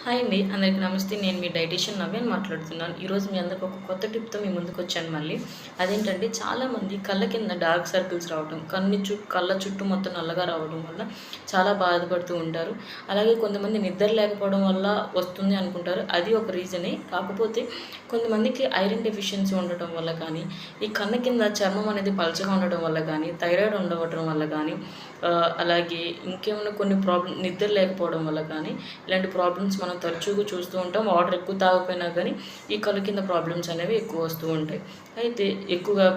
Hi అండి, అందరికీ నమస్తే. నేను మీ డైటీషియన్ నవ్య మాట్లాడుతున్నాను. ఈరోజు మీ అందరికి ఒక కొత్త టిప్తో మీ ముందుకు వచ్చాను మళ్ళీ. అదేంటంటే చాలామంది కళ్ళ కింద డార్క్ సర్కిల్స్ రావడం, కళ్ళ చుట్టూ మొత్తం నల్లగా రావడం వల్ల చాలా బాధపడుతూ ఉంటారు. అలాగే కొంతమంది నిద్ర లేకపోవడం వల్ల వస్తుంది అనుకుంటారు. అది ఒక రీజనే. కాకపోతే కొంతమందికి ఐరన్ డెఫిషియన్సీ ఉండటం వల్ల కానీ, ఈ కళ్ళ కింద చర్మం అనేది పలచగా ఉండటం వల్ల కానీ, థైరాయిడ్ ఉండవటం వల్ల కానీ, అలాగే ఇంకేమైనా కొన్ని నిద్ర లేకపోవడం వల్ల కానీ ఇలాంటి ప్రాబ్లమ్స్ మనం తరచుగా చూస్తూ ఉంటాం. వాటర్ ఎక్కువ తాగకపోయినా కానీ ఈ కళ్ళ కింద ప్రాబ్లమ్స్ అనేవి ఎక్కువ వస్తూ ఉంటాయి. అయితే ఎక్కువగా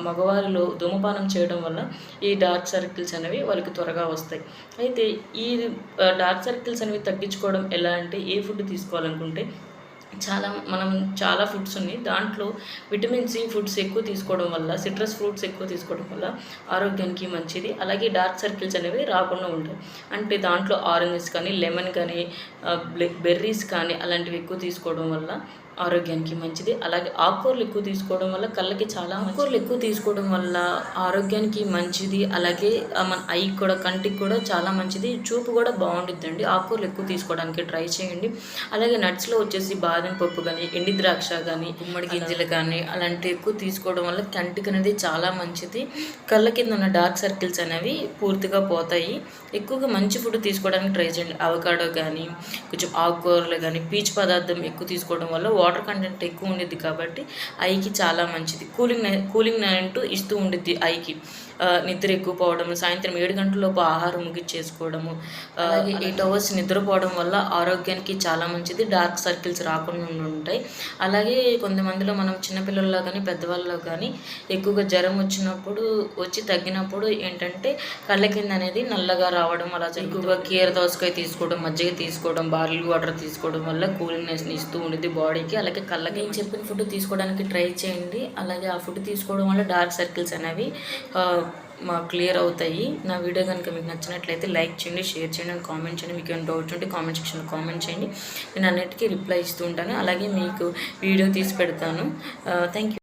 మగవారిలో ధూమపానం చేయడం వల్ల ఈ డార్క్ సర్కిల్స్ అనేవి వాళ్ళకి త్వరగా వస్తాయి. అయితే ఈ డార్క్ సర్కిల్స్ అనేవి తగ్గించుకోవడం ఎలా అంటే, ఏ ఫుడ్ తీసుకోవాలనుకుంటే మనం చాలా ఫుడ్స్ ఉన్నాయి. దాంట్లో విటమిన్ సి ఫుడ్స్ ఎక్కువ తీసుకోవడం వల్ల, సిట్రస్ ఫ్రూట్స్ ఎక్కువ తీసుకోవడం వల్ల ఆరోగ్యానికి మంచిది. అలాగే డార్క్ సర్కిల్స్ అనేవి రాకుండా ఉంటాయి. అంటే దాంట్లో ఆరెంజెస్ కానీ, లెమన్ కానీ, బెర్రీస్ కానీ అలాంటివి ఎక్కువ తీసుకోవడం వల్ల ఆరోగ్యానికి మంచిది. అలాగే ఆకుకూరలు ఎక్కువ తీసుకోవడం వల్ల కళ్ళకి చాలా ఆకుకూరలు ఎక్కువ తీసుకోవడం వల్ల ఆరోగ్యానికి మంచిది. అలాగే మన ఐకి కూడా, కంటికి కూడా చాలా మంచిది. చూపు కూడా బాగుంటుందండి. ఆకుకూరలు ఎక్కువ తీసుకోవడానికి ట్రై చేయండి. అలాగే నట్స్లో వచ్చేసి బాదం పప్పు కానీ, ఎండి ద్రాక్ష కానీ, గుమ్మడి గింజలు కానీ అలాంటివి ఎక్కువ తీసుకోవడం వల్ల కంటికి అనేది చాలా మంచిది. కళ్ళ కింద ఉన్న డార్క్ సర్కిల్స్ అనేవి పూర్తిగా పోతాయి. ఎక్కువగా మంచి ఫుడ్ తీసుకోవడానికి ట్రై చేయండి. అవకాడో కానీ, కొంచెం ఆకుకూరలు కానీ, పీచు పదార్థం ఎక్కువ తీసుకోవడం వల్ల వాటర్ కంటెంట్ ఎక్కువ ఉండిద్ది కాబట్టి ఐకి చాలా మంచిది. కూలింగ్ అంటూ ఇస్తూ ఉండిద్ది ఐకి. నిద్ర ఎక్కువ పోవడము, సాయంత్రం 7 గంటలలోపు ఆహారం ముగించేసుకోవడము, అలాగే 8 అవర్స్ నిద్రపోవడం వల్ల ఆరోగ్యానికి చాలా మంచిది. డార్క్ సర్కిల్స్ రాకుండా ఉంటాయి. అలాగే కొంతమందిలో మనం చిన్నపిల్లల్లో కానీ, పెద్దవాళ్ళలో కానీ ఎక్కువగా జ్వరం వచ్చి తగ్గినప్పుడు ఏంటంటే కళ్ళ కింద అనేది నల్లగా రావడం అలా ఎక్కువగా కీర దోసకాయ తీసుకోవడం, మజ్జిగ తీసుకోవడం, బార్లీ వాటర్ తీసుకోవడం వల్ల కూలింగ్నెస్ని ఇస్తూ ఉండిద్ది బాడీకి. అలాగే కళ్ళకి చెప్పిన ఫుడ్ తీసుకోవడానికి ట్రై చేయండి. అలాగే ఆ ఫుడ్ తీసుకోవడం వల్ల డార్క్ సర్కిల్స్ అనేవి క్లియర్ అవుతాయి. నా వీడియో కనుక మీకు నచ్చినట్లయితే లైక్ చేయండి, షేర్ చేయండి అండ్ కామెంట్ చేయండి. మీకు ఏమైనా డౌట్స్ ఉంటే కామెంట్ సెక్షన్లో కామెంట్ చేయండి. నేను అన్నిటికీ రిప్లై ఇస్తూ ఉంటాను. అలాగే మీకు వీడియో తీసి పెడతాను. Thank you.